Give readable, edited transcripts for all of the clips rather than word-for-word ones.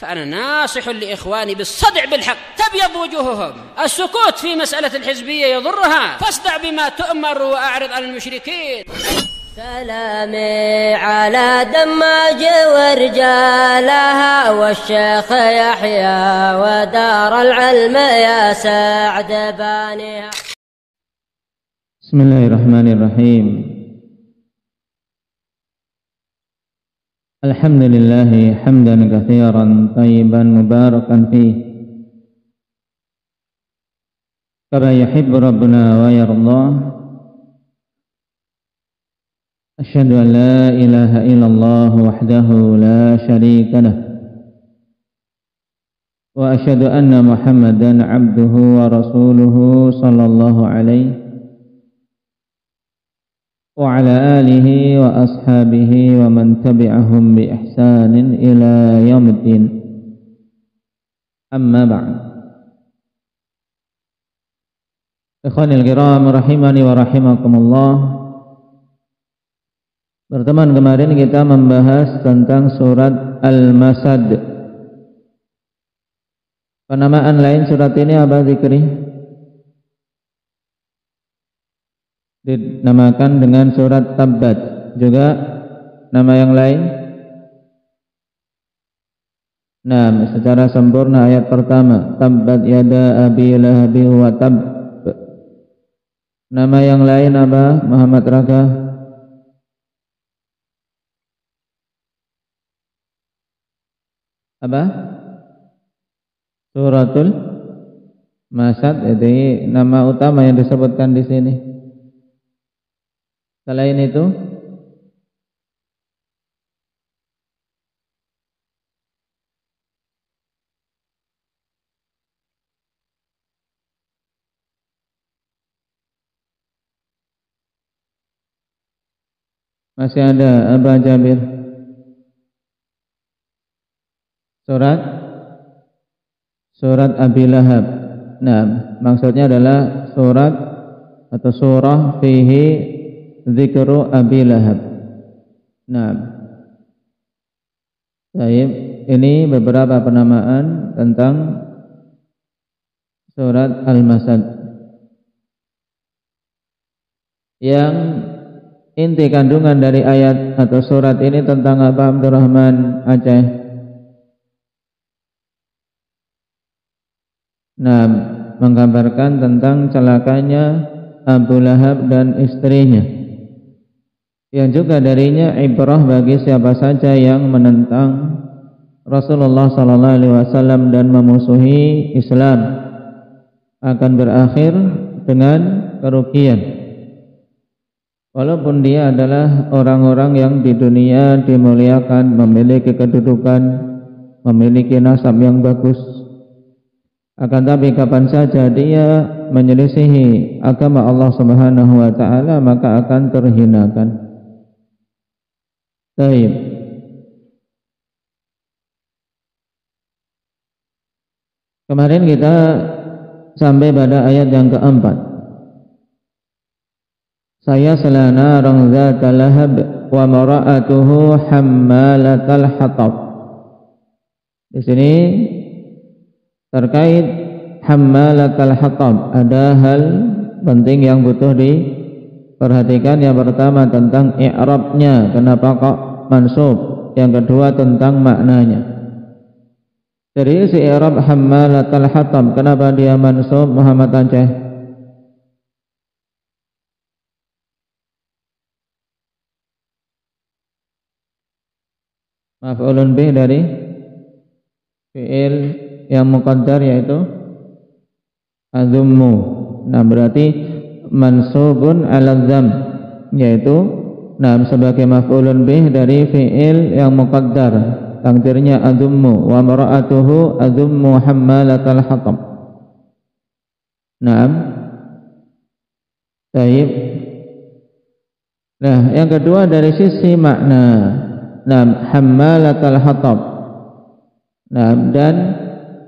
فأنا ناصح لإخواني بالصدع بالحق، تبيض وجوههم. السكوت في مسألة الحزبية يضرها، فاصدع بما تؤمر وأعرض عن المشركين. سلامي على دماج ورجالها والشيخ يحيى ودار العلم يا سعد بانيها. بسم الله الرحمن الرحيم. الحمد لله حمدا كثيرا طيبا مباركا فيه كما يحب ربنا ويرضاه. أشهد أن لا إله إلا الله وحده لا شريك له، وأشهد أن محمدا عبده ورسوله صلى الله عليه وعلى آله وأصحابه ومن تبعهم بإحسان إلى يوم الدين. أما بعد، ikhwanil kiram rahimani wa rahimakumullah. Pertemuan kemarin kita membahas tentang surat Al-Masad. Penamaan lain surat ini apa, Zikri? Dinamakan dengan surat Tabbat. Juga nama yang lain? Nah, secara sempurna ayat pertama, Tabbat yada abi lahabi wa tab. Nama yang lain apa, Muhammad Raka? Apa? Suratul Masad. Jadi nama utama yang disebutkan di sini. Selain itu, masih ada apa, Jabir? Surat Abi Lahab. Nah, maksudnya adalah surat atau surah fihi dzikru Abi Lahab. Nah, ini beberapa penamaan tentang surat Al-Masad. Yang inti kandungan dari ayat atau surat ini tentang apa, Abdurrahman Aceh? Nah, menggambarkan tentang celakanya Abu Lahab dan istrinya, yang juga darinya ibrah bagi siapa saja yang menentang Rasulullah SAW dan memusuhi Islam, akan berakhir dengan kerugian. Walaupun dia adalah orang-orang yang di dunia dimuliakan, memiliki kedudukan, memiliki nasab yang bagus, akan tapi kapan saja dia menyelisihi agama Allah Subhanahu wa taala, maka akan terhinakan. Baik. Kemarin kita sampai pada ayat yang keempat. Saya selana rang zata lahab wa mara'atuhu hammalatal hatab. Di sini terkait hammalatal hatab ada hal penting yang butuh diperhatikan. Yang pertama tentang i'rabnya, kenapa kok mansub. Yang kedua tentang maknanya. Dari si i'rab hammalatal hatab, kenapa dia mansub, Muhammad Aceh? Maf'ulun bih dari fi'il yang muqaddar yaitu azummu. Nah, berarti mansubun ala dzam, yaitu sebagai maf'ulun bih dari fi'il yang muqaddar, takdirnya azummu, wa mara'atuhu azummu hammalatal hatab. Naam. Baik. Nah, yang kedua dari sisi makna. Hammalatal hatab. Dan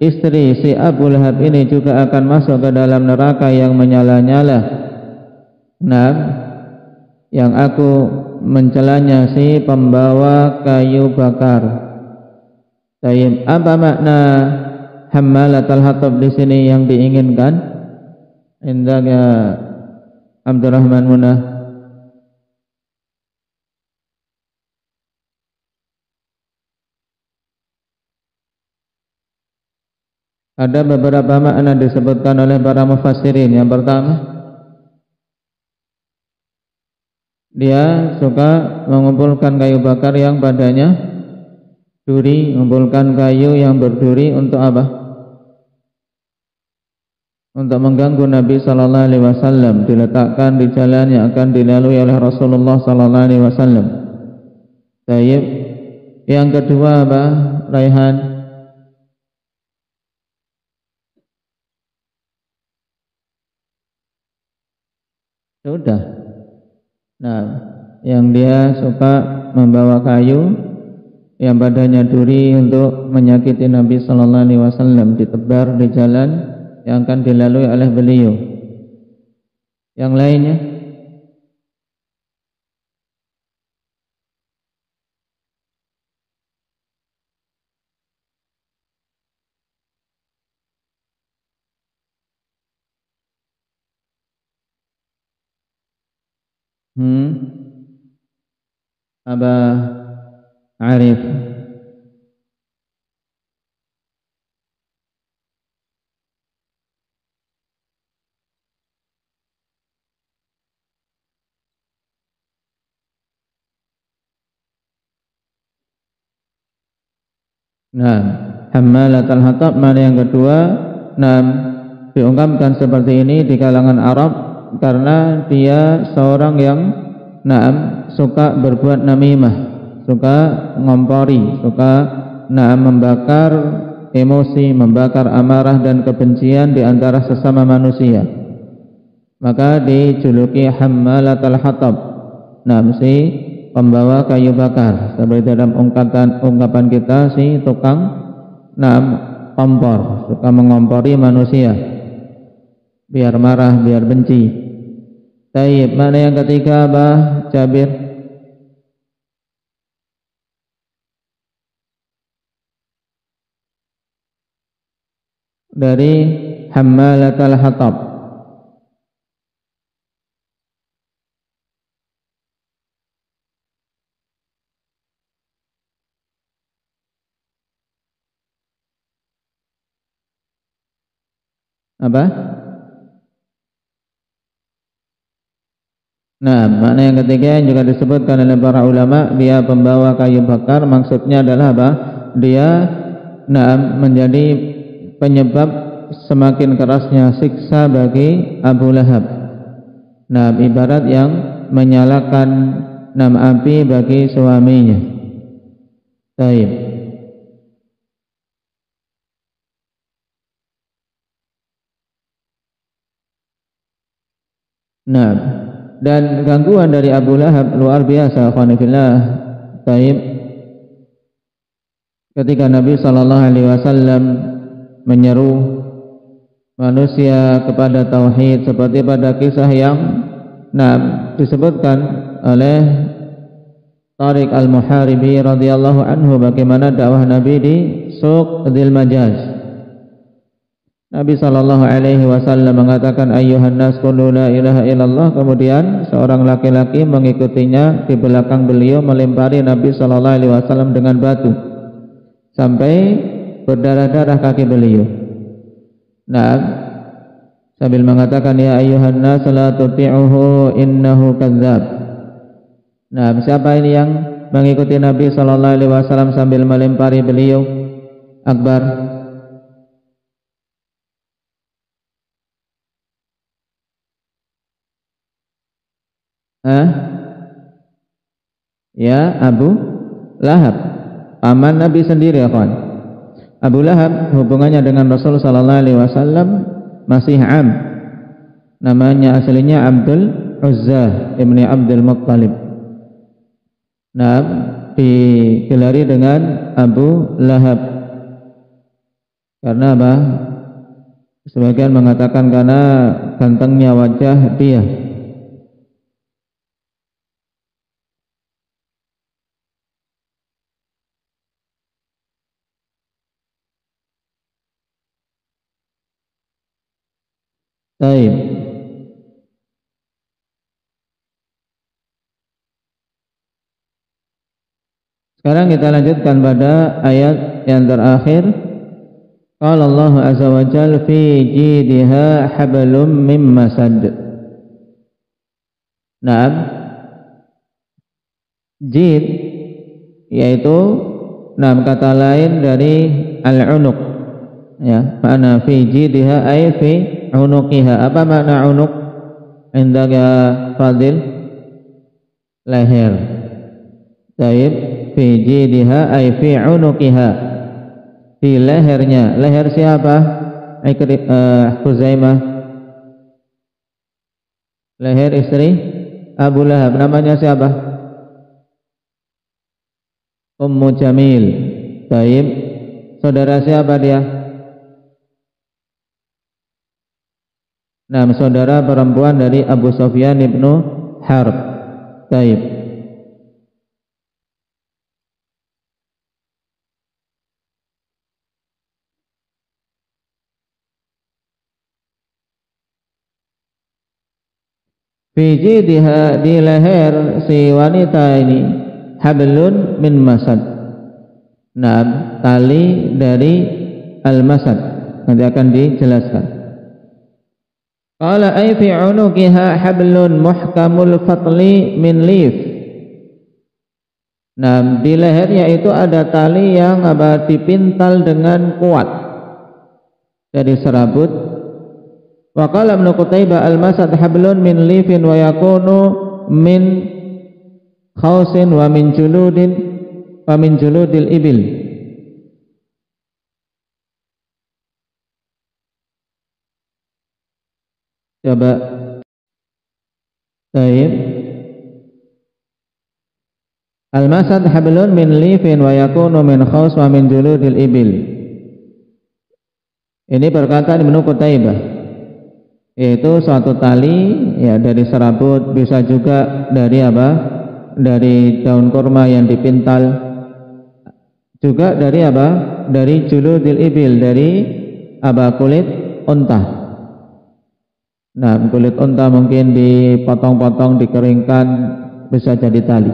istri si Abu Lahab ini juga akan masuk ke dalam neraka yang menyala-nyala. Yang aku mencelanya si pembawa kayu bakar. Tayyib, apa makna hammalatal hatab di sini yang diinginkan? Indaka Abdurrahman Munah. Ada beberapa makna disebutkan oleh para mufassirin. Yang pertama, dia suka mengumpulkan kayu bakar yang padanya duri, mengumpulkan kayu yang berduri untuk apa? Untuk mengganggu Nabi sallallahu alaihi wasallam, diletakkan di jalan yang akan dilalui oleh Rasulullah sallallahu alaihi wasallam. Baik. Yang kedua apa, Raihan? Sudah. Nah, yang dia suka membawa kayu yang padanya duri untuk menyakiti Nabi sallallahu alaihi wasallam, ditebar di jalan yang akan dilalui oleh beliau. Yang lainnya? Aba Arif. Nah, hammalatal hatab mana yang kedua? Nah, diungkapkan seperti ini di kalangan Arab karena dia seorang yang suka berbuat namimah, suka ngompori, suka membakar emosi, membakar amarah dan kebencian di antara sesama manusia. Maka dijuluki hammalatal hatab. Si pembawa kayu bakar, seperti dalam ungkapan kita si tukang kompor, suka mengompori manusia biar marah, biar benci. Tayyib, mana yang ketiga Abah Jabir? Dari hammalatal hatab. Apa? Nah, makna yang ketiga yang juga disebutkan oleh para ulama, dia pembawa kayu bakar, maksudnya adalah apa? Dia menjadi penyebab semakin kerasnya siksa bagi Abu Lahab. Ibarat yang menyalakan api bagi suaminya. Baik. Dan gangguan dari Abu Lahab luar biasa, khonifillah. Taib, ketika Nabi sallallahu alaihi wasallam menyeru manusia kepada tauhid, seperti pada kisah yang disebutkan oleh Tariq Al-Muharibi radhiyallahu anhu, bagaimana dakwah Nabi di Suq Dzil Majaz. Nabi sallallahu alaihi wasallam mengatakan, ayyuhan nas qulu la ilaha illallah. Kemudian seorang laki-laki mengikutinya, di belakang beliau melempari Nabi sallallahu alaihi wasallam dengan batu sampai berdarah-darah kaki beliau. Sambil mengatakan, ya ayyuhan nas la tuti'uhu innahu kadzdzab. Siapa ini yang mengikuti Nabi sallallahu alaihi wasallam sambil melempari beliau? Akbar. Ya, Abu Lahab, paman Nabi sendiri, ya kawan. Abu Lahab hubungannya dengan Rasul sallallahu alaihi wasallam masih namanya aslinya Abdul Uzza ibni Abdul Muttalib. Digelari dengan Abu Lahab karena apa? Sebagian mengatakan karena gantengnya wajah dia. Baik. Sekarang kita lanjutkan pada ayat yang terakhir. Qala Allah azza wa jalla fi jidha hablum mim masad. Naam. Jid yaitu kata lain dari al-unuq. Ya, makna fi jidha ay fi unuqiha. Apa makna unuq? Indaka Fadil? Leher. Baik. Fi jidha ay fi unuqiha, di lehernya. Leher siapa? Huzaimah. Leher istri Abu Lahab, namanya siapa? Ummu Jamil. Baik. Saudara siapa dia? Nah, saudara perempuan dari Abu Sufyan ibnu Harb. Baik. Fi jidha, di leher si wanita ini, hablun min masad. Nah, tali dari al-masad. Nanti akan dijelaskan. Qala ay fi unuqiha hablun muhkamul fatli min lif. Nah, di lehernya itu ada tali yang dipintal dengan kuat dari serabut. Wa qala Ibnu Qutaibah al-masad hablun min lifin wa yakunu min khausin wa min juludil ibil. Coba. Baik. Al-masad hablun min lifin wa yakunu min khaus wa min juludil ibil. Ini perkataan Ibnu Qutaibah. Yaitu suatu tali ya dari serabut, bisa juga dari apa? Dari daun kurma yang dipintal. Juga dari apa? Dari juludil ibil, dari kulit unta. Nah, kulit unta mungkin dipotong-potong, dikeringkan, bisa jadi tali.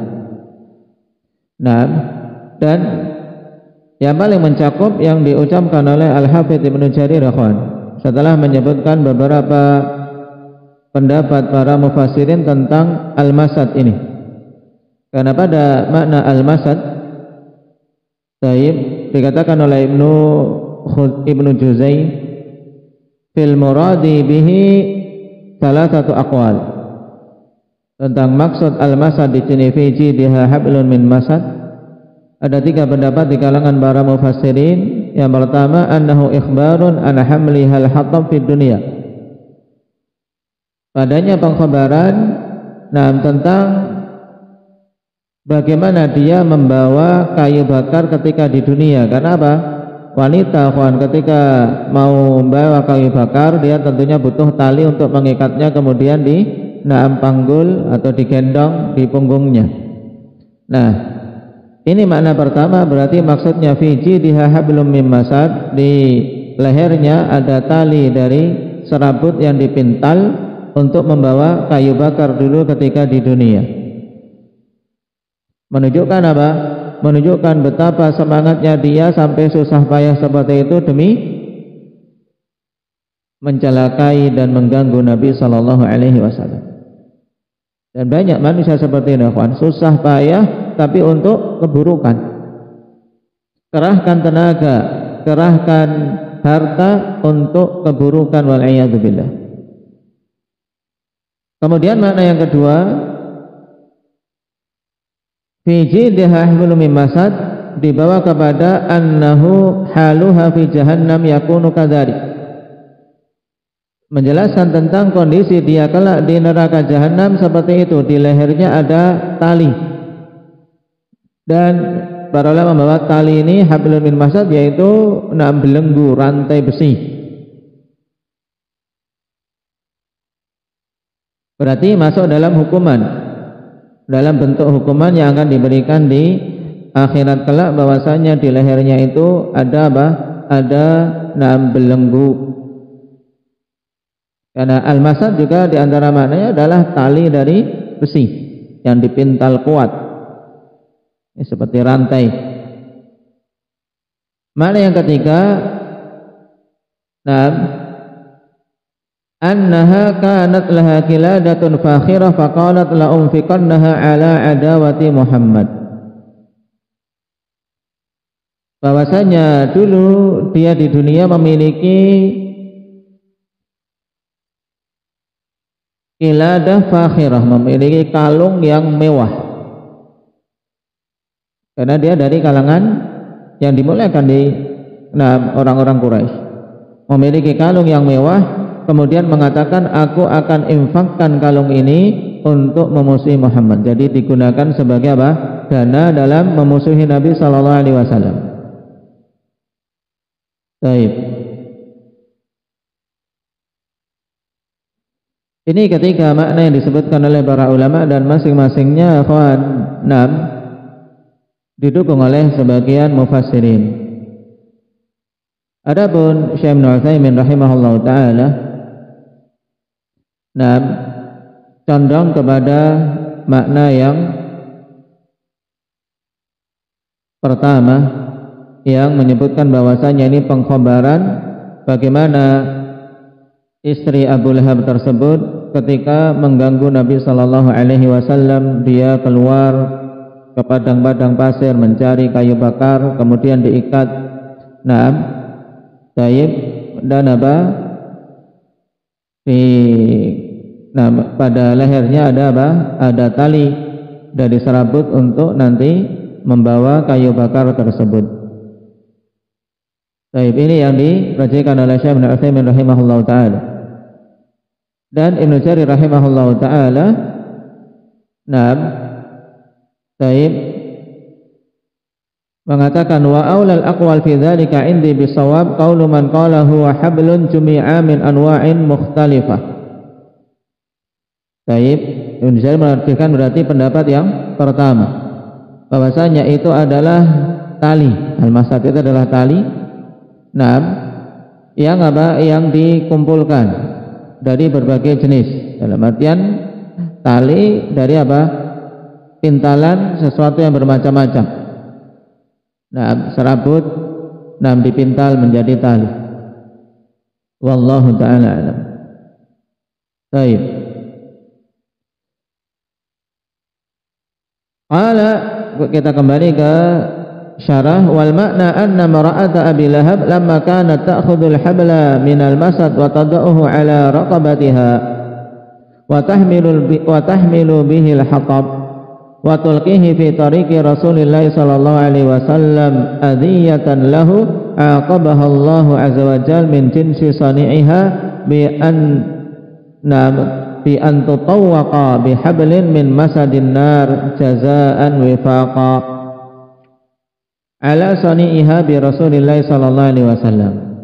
Nah, dan yang paling mencakup yang diucapkan oleh Al-Hafidz Ibnu Jarir setelah menyebutkan beberapa pendapat para mufassirin tentang al-masad ini. Karena pada makna al-masad dikatakan oleh Ibnu Juzai fil muradi bihi salah satu aqwal. Tentang maksud al-masad di sini fi jidha hablun min masad, ada 3 pendapat di kalangan para mufassirin. Yang pertama, annahu ikhbarun an hamlihal hatab fid dunya. Padanya pengkhabaran tentang bagaimana dia membawa kayu bakar ketika di dunia. Karena apa? Wanita ketika mau membawa kayu bakar, dia tentunya butuh tali untuk mengikatnya, kemudian panggul atau digendong di punggungnya. Nah, ini makna pertama, berarti maksudnya fi jidha hablum mim masad, di lehernya ada tali dari serabut yang dipintal untuk membawa kayu bakar dulu ketika di dunia. Menunjukkan apa? Menunjukkan betapa semangatnya dia sampai susah payah seperti itu demi mencelakai dan mengganggu Nabi sallallahu alaihi wasallam. Dan banyak manusia seperti ini, susah payah tapi untuk keburukan. Kerahkan tenaga, kerahkan harta untuk keburukan, wal a'yadu billah. Kemudian makna yang kedua, fi jidha hablum min masad, dibawa kepada annahu haluha fi jahannam yakunu kadzalik. Menjelaskan tentang kondisi dia kelak di neraka jahanam seperti itu, di lehernya ada tali. Dan para ulama membawa tali ini hablun min masad, yaitu belenggu, rantai besi. Berarti masuk dalam hukuman, dalam bentuk hukuman yang akan diberikan di akhirat kelak, bahwasanya di lehernya itu ada apa? Ada belenggu. Karena al-masad juga diantara maknanya adalah tali dari besi yang dipintal kuat, seperti rantai. Makna yang ketiga, annaha kanat laha kiladatun fakhirah faqalat la unfiqannaha ala adawati Muhammad. Bahwasanya dulu dia di dunia memiliki kiladah fakhirah, memiliki kalung yang mewah, karena dia dari kalangan yang dimuliakan di orang-orang Quraisy, memiliki kalung yang mewah, kemudian mengatakan aku akan infakkan kalung ini untuk memusuhi Muhammad. Jadi digunakan sebagai apa? Dana dalam memusuhi Nabi sallallahu alaihi wasallam. Baik. Ini ketiga makna yang disebutkan oleh para ulama, dan masing-masingnya didukung oleh sebagian mufassirin. Adapun Syekh Ibnu Utsaimin rahimahullah taala condong kepada makna yang pertama, yang menyebutkan bahwasanya ini pengkhabaran bagaimana istri Abu Lahab tersebut ketika mengganggu Nabi sallallahu alaihi wasallam. Dia keluar ke padang-padang pasir mencari kayu bakar, kemudian diikat dan pada lehernya ada tali dari serabut untuk nanti membawa kayu bakar tersebut. Ini yang dirajikan oleh Syekh Ibnu Utsaimin rahimahullahu taala. Dan Ibnu Jarir rahimahullahu taala mengatakan wa aulal aqwal fi dzalika indi bisawab qaulu man qala huwa hablun jumi'a min anwa'in mukhtalifah. Ibnu Jarir menarjikan berarti pendapat yang pertama, bahwasanya itu adalah tali, al-masad itu adalah tali yang dikumpulkan dari berbagai jenis, dalam artian tali dari pintalan sesuatu yang bermacam-macam. Serabut dipintal menjadi tali. Wallahu ta'ala alam. Baik. Kita kembali ke syarah. Wal makna anna mar'ata Abi Lahab lamma kanat ta'khudul habla minal masad wa tada'uhu ala raqabatiha wa tahmilu bihi al-hatab wa tulqihi fi tariqi Rasulillah sallallahu alaihi wasallam adiyatan lahu aqabaha Allah azza wa jalla min jinsi sani'iha bi an tutawwaqa bi hablin min masadin nar jazaan wifaqa ala sani'iha bi Rasulillah sallallahu alaihi wasallam.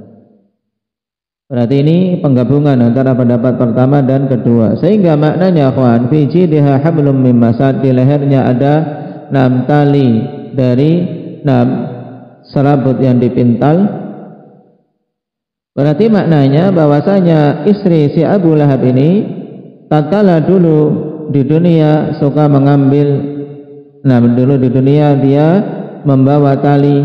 Berarti ini penggabungan antara pendapat pertama dan kedua, sehingga maknanya akhwan fi jidha hablum min masad, di lehernya ada 6 tali dari 6 serabut yang dipintal. Berarti maknanya bahwasanya istri si Abu Lahab ini tatkala dulu di dunia suka mengambil, dulu di dunia dia membawa tali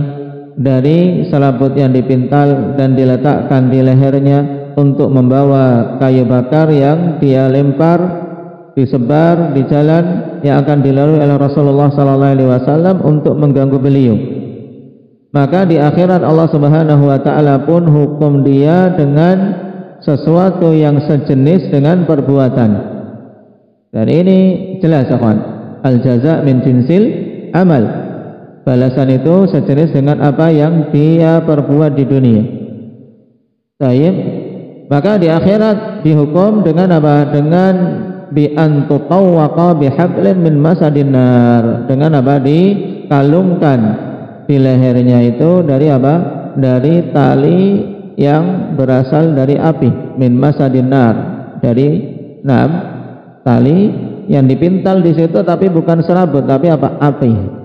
dari serabut yang dipintal dan diletakkan di lehernya untuk membawa kayu bakar yang dia lempar, disebar di jalan yang akan dilalui oleh Rasulullah SAW untuk mengganggu beliau. Maka di akhirat Allah Subhanahu wa taala pun hukum dia dengan sesuatu yang sejenis dengan perbuatan. Dan ini jelas akhwan, al jaza min jinsil amal. Balasan itu sejenis dengan apa yang dia perbuat di dunia. Maka di akhirat dihukum dengan apa? Dengan bi an tutawwaqa bi hablin min masadin nar, dengan apa? Dikalungkan di lehernya itu dari apa? Dari tali yang berasal dari api, min masadin nar, dari tali yang dipintal di situ tapi bukan serabut tapi apa? Api.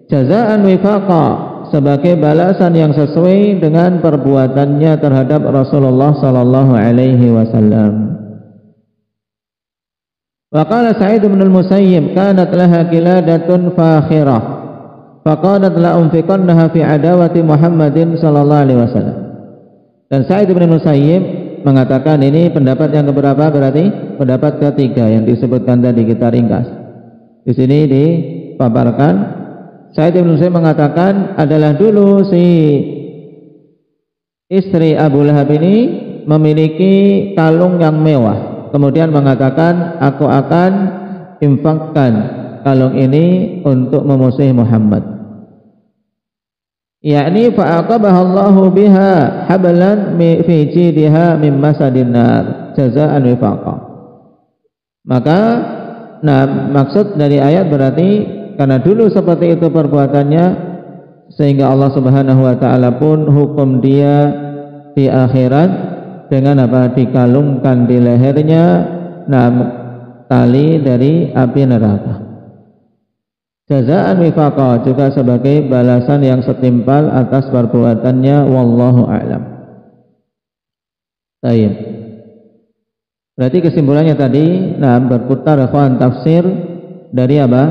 Jazaan wifaqa, sebagai balasan yang sesuai dengan perbuatannya terhadap Rasulullah sallallahu alaihi wasallam. Wa qala Sa'id bin al-Musayyib kanat laha qiladatun fakhirah faqalat la unfiqannaha fi adawati Muhammadin sallallahu alaihi wasallam. Dan Sa'id bin al-Musayyib mengatakan, ini pendapat yang keberapa berarti? Pendapat ketiga yang disebutkan tadi, kita ringkas. Di sini dipaparkan Sa'id bin al-Musayyib mengatakan adalah dulu si istri Abu Lahab ini memiliki kalung yang mewah. Kemudian mengatakan, aku akan infakkan kalung ini untuk memusuhi Muhammad. Yakni fa'aqabaha Allahu biha hablan fi jidiha min masadin nar jazaan wifaqa. Maka maksud dari ayat berarti karena dulu seperti itu perbuatannya, sehingga Allah Subhanahu wa taala pun hukum dia di akhirat dengan apa? Dikalungkan di lehernya tali dari api neraka. Jazaan wifaqa, juga sebagai balasan yang setimpal atas perbuatannya, wallahu a'lam. Baik. Berarti kesimpulannya tadi berputar tafsir dari apa?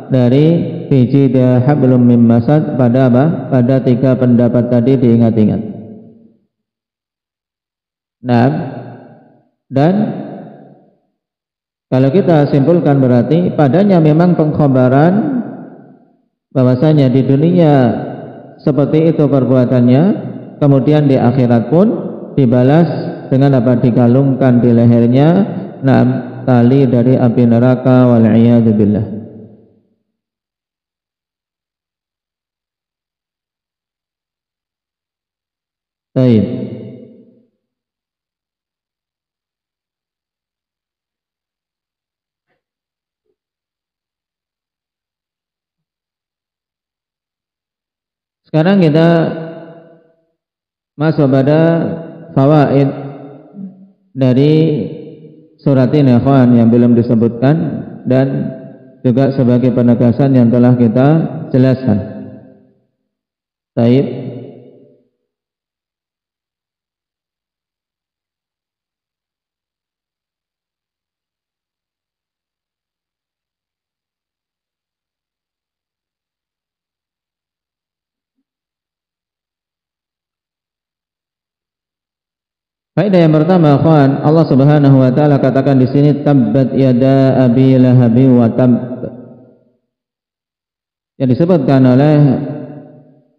Dari biji hablum mim masad pada apa? Pada tiga pendapat tadi diingat-ingat. Dan kalau kita simpulkan berarti padanya memang pengkhabaran bahwasanya di dunia seperti itu perbuatannya, kemudian di akhirat pun dibalas dengan apa? Dikalungkan di lehernya tali dari api neraka, wal iyadu billah. Baik. Sekarang kita masuk pada fawaid dari surat ini, ikhwan, yang belum disebutkan, dan juga sebagai penegasan yang telah kita jelaskan. Baik. Faedah yang pertama, ikhwan, Allah Subhanahu wa taala katakan di sini tabbat yada abi lahab wa tab. Yang disebutkan oleh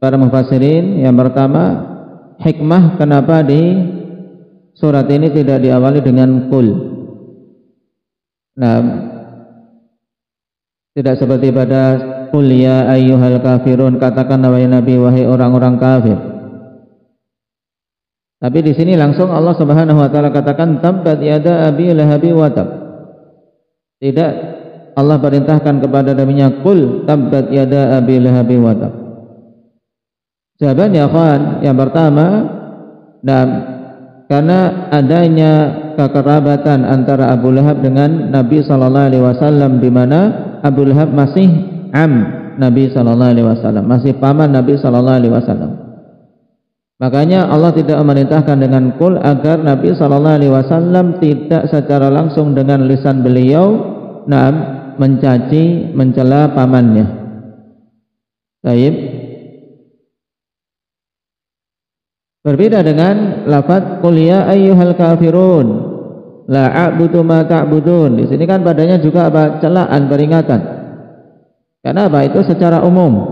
para mufassirin, yang pertama, hikmah kenapa di surat ini tidak diawali dengan qul. Tidak seperti pada qul ya ayyuhal kafirun, katakan wahai Nabi, wahai orang-orang kafir. Tapi di sini langsung Allah Subhanahu wa taala katakan tabbat yada abi lahab wa tab. Tidak Allah perintahkan kepada nabinya qul tabbat yada abi lahab wa tab. Jawabannya, ikhwan, yang pertama, karena adanya kekerabatan antara Abu Lahab dengan Nabi sallallahu alaihi wasallam, di mana Abu Lahab masih Nabi sallallahu alaihi wasallam, masih paman Nabi sallallahu alaihi wasallam. Makanya Allah tidak memerintahkan dengan qul agar Nabi sallallahu alaihi wasallam tidak secara langsung dengan lisan beliau mencaci, mencela pamannya. Baik. Berbeda dengan lafaz qul ya ayyuhal kafirun la a'budu ma ta'budun. Di sini kan padanya juga apa? Celaan, peringatan. Karena apa? Itu secara umum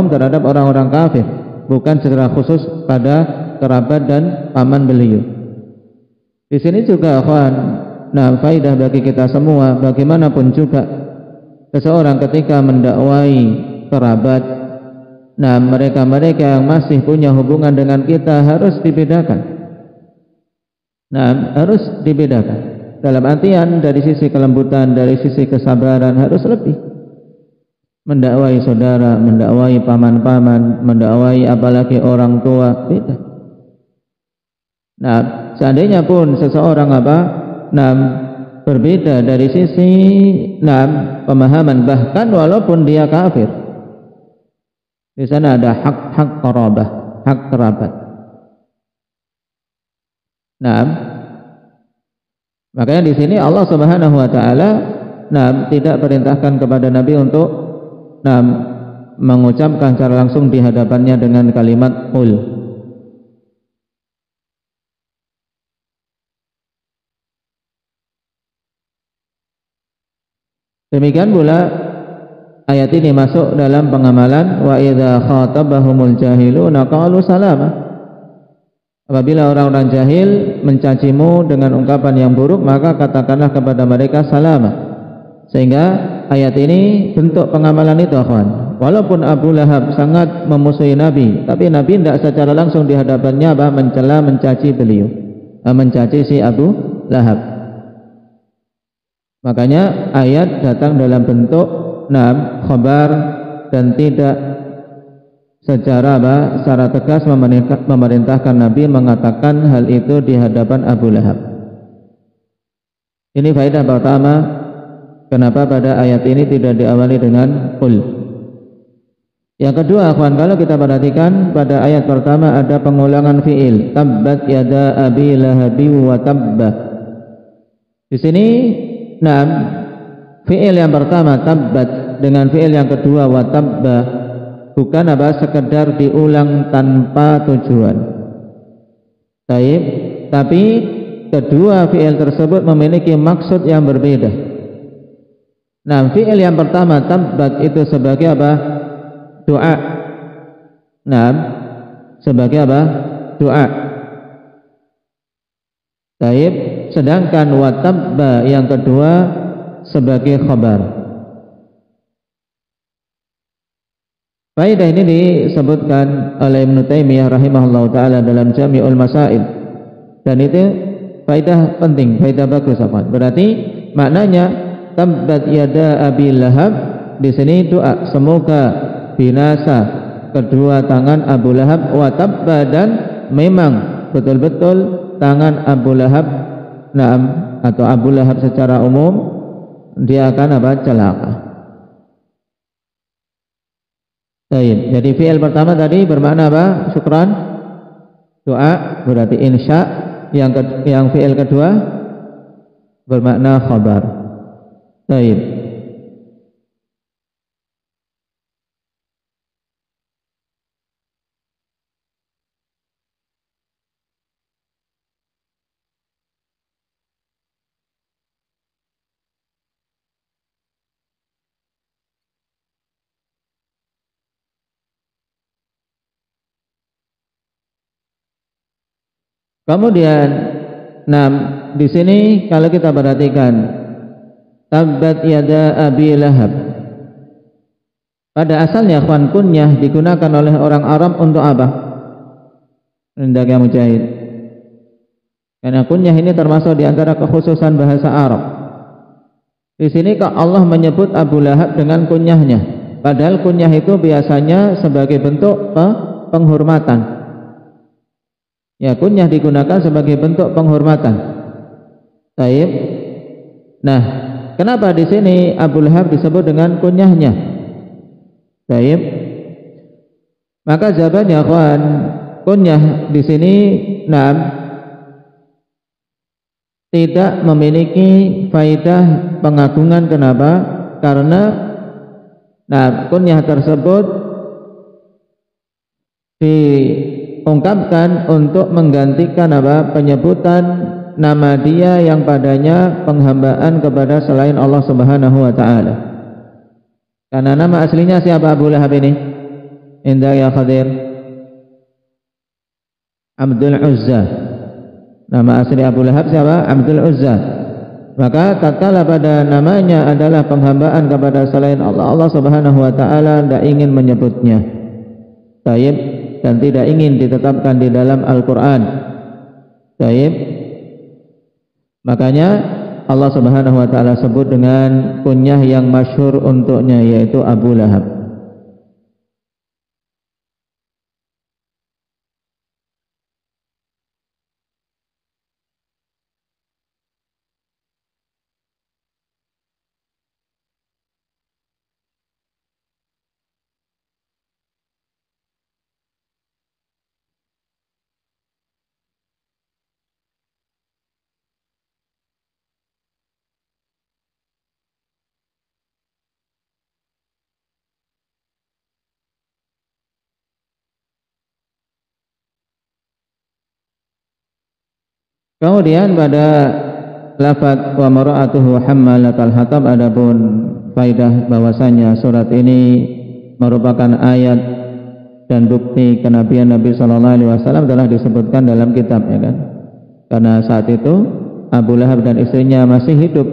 terhadap orang-orang kafir, bukan secara khusus pada kerabat dan paman beliau. Di sini juga, ikhwan, faidah bagi kita semua, bagaimanapun juga seseorang ketika mendakwai kerabat, mereka-mereka yang masih punya hubungan dengan kita harus dibedakan. Harus dibedakan. Dalam artian dari sisi kelembutan, dari sisi kesabaran harus lebih. Mendakwai saudara, mendakwai paman-paman, mendakwai apalagi orang tua, beda. Seandainya pun seseorang berbeda dari sisi pemahaman, bahkan walaupun dia kafir, Di sana ada hak qarabah, hak kerabat. Nah, makanya di sini Allah Subhanahu wa taala tidak perintahkan kepada Nabi untuk mengucapkan secara langsung di hadapannya dengan kalimat qul. Demikian pula ayat ini masuk dalam pengamalan wa idza khatabahumul jahiluna qalu salama. Apabila orang-orang jahil mencacimu dengan ungkapan yang buruk, maka katakanlah kepada mereka salama. Sehingga ayat ini bentuk pengamalan itu, akhwan. Walaupun Abu Lahab sangat memusuhi Nabi, tapi Nabi tidak secara langsung di hadapannya mencela, mencaci beliau, mencaci si Abu Lahab. Makanya ayat datang dalam bentuk khabar dan tidak secara tegas memerintahkan Nabi mengatakan hal itu di hadapan Abu Lahab. Ini faedah pertama, kenapa pada ayat ini tidak diawali dengan qul. Yang kedua, akhwan, kalau kita perhatikan pada ayat pertama ada pengulangan fiil, tabbat yada abi lahabi wa tabba. Di sini fiil yang pertama tabbat dengan fiil yang kedua wa tabba bukan sekedar diulang tanpa tujuan. Tapi kedua fiil tersebut memiliki maksud yang berbeda. Fiil yang pertama tabbat itu sebagai doa. Sebagai doa. Sedangkan watabba yang kedua sebagai khabar. Faedah ini disebutkan oleh Ibnu Taimiyah rahimahullah taala dalam Jami'ul Masail, dan itu faedah penting, faedah bagus, apa? Berarti maknanya tabbat yada abi lahab di sini doa, semoga binasa kedua tangan Abu Lahab, watabba, dan memang betul-betul tangan Abu Lahab atau Abu Lahab secara umum dia akan celaka. Jadi fi'il pertama tadi bermakna syukran, doa, berarti insya. Yang fi'il kedua bermakna khabar. Kemudian di sini kalau kita perhatikan tabbat yada abi lahab, pada asalnya ikhwan kunyah digunakan oleh orang Arab untuk apa? Hendaknya Mujahid. Karena kunyah ini termasuk di antara kekhususan bahasa Arab. Di sini Allah menyebut Abu Lahab dengan kunyahnya, padahal kunyah itu biasanya sebagai bentuk penghormatan. Ya, kunyah digunakan sebagai bentuk penghormatan. Kenapa di sini Abu Lahab disebut dengan kunyahnya? Maka jawabannya, kawan, kunyah di sini tidak memiliki faidah pengagungan. Kenapa? Karena kunyah tersebut diungkapkan untuk menggantikan penyebutan nama dia yang padanya penghambaan kepada selain Allah Subhanahu wa taala. Karena nama aslinya siapa Abu Lahab ini? Indah ya Khadir. Abdul Uzza. Nama asli Abu Lahab siapa? Abdul Uzza. Maka tatkala pada namanya adalah penghambaan kepada selain Allah, Allah Subhanahu wa taala tidak ingin menyebutnya. Dan tidak ingin ditetapkan di dalam Al-Quran. Makanya Allah Subhanahu wa taala sebut dengan kunyah yang masyhur untuknya, yaitu Abu Lahab. Kemudian pada lafaz wa mar'atuhu hammalatal hatab, adapun faidah bahwasanya surat ini merupakan ayat dan bukti kenabian Nabi sallallahu alaihi wasallam telah disebutkan dalam kitab, ya kan? Karena saat itu Abu Lahab dan istrinya masih hidup,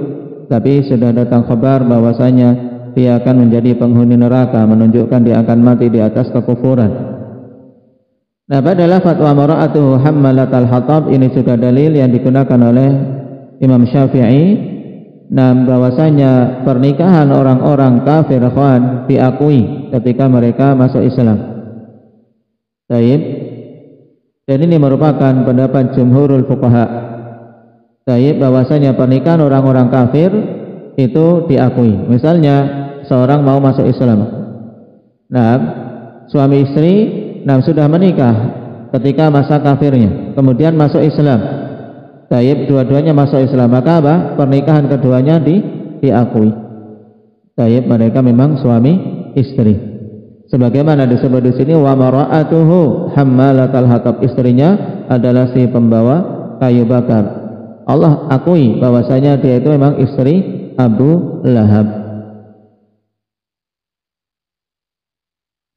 tapi sudah datang kabar bahwasanya dia akan menjadi penghuni neraka, menunjukkan dia akan mati di atas kekufuran. Nah, pada lafaz wa mar'atuhu hammalatal hatab ini juga dalil yang digunakan oleh Imam Syafi'i, nah bahwasanya pernikahan orang-orang kafir ikhwan diakui ketika mereka masuk Islam. Baik. Dan ini merupakan pendapat jumhurul fuqaha. Baik, bahwasanya pernikahan orang-orang kafir itu diakui. Misalnya seorang mau masuk Islam. Nah, suami istri sudah menikah ketika masa kafirnya, kemudian masuk Islam. Baik, dua-duanya masuk Islam, maka apa? Pernikahan keduanya diakui. Baik, mereka memang suami istri. Sebagaimana disebut di sini wa mar'atuhu hammalatal hatab, istrinya adalah si pembawa kayu bakar. Allah akui bahwasanya dia itu memang istri Abu Lahab.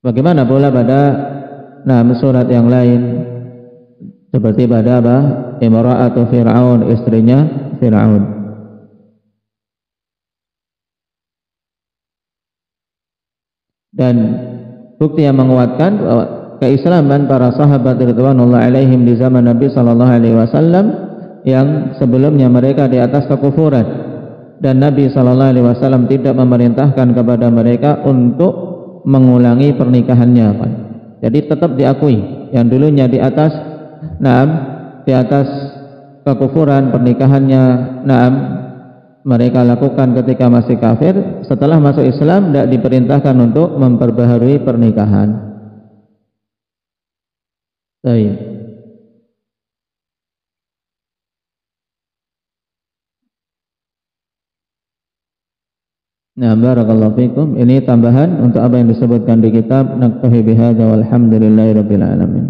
Bagaimana pula pada surat yang lain, seperti pada apa? Imra'atu Fir'aun, istrinya Fir'aun. Dan bukti yang menguatkan bahwa keislaman para sahabat radhiyallahu alaihim di zaman Nabi sallallahu alaihi wasallam yang sebelumnya mereka di atas kekufuran, dan Nabi sallallahu alaihi wasallam tidak memerintahkan kepada mereka untuk mengulangi pernikahannya. Jadi tetap diakui yang dulunya di atas di atas kekufuran, pernikahannya mereka lakukan ketika masih kafir, setelah masuk Islam tidak diperintahkan untuk memperbaharui pernikahan. Baik. Nah, barakallahu fikum. Ini tambahan untuk apa yang disebutkan di kitab Naktafi bihadza walhamdulillahirabbil alamin.